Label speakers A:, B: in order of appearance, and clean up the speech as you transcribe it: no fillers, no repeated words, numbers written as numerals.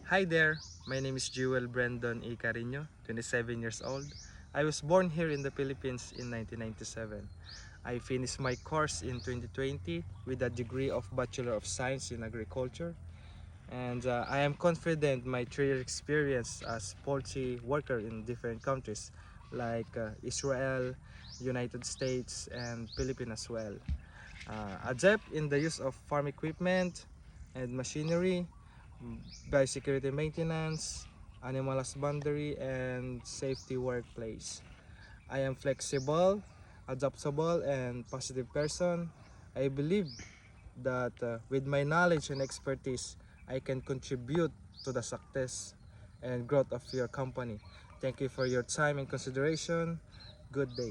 A: Hi there, my name is Jewill Brendon Carino, 27 years old. I was born here in the Philippines in 1997. I finished my course in 2020 with a degree of Bachelor of Science in Agriculture. And I am confident my 3-year experience as poultry worker in different countries like Israel, United States, and Philippines as well. Adept in the use of farm equipment and machinery, biosecurity maintenance, animal husbandry, and safety workplace. I am flexible, adaptable, and positive person. I believe that with my knowledge and expertise, I can contribute to the success and growth of your company. Thank you for your time and consideration. Good day.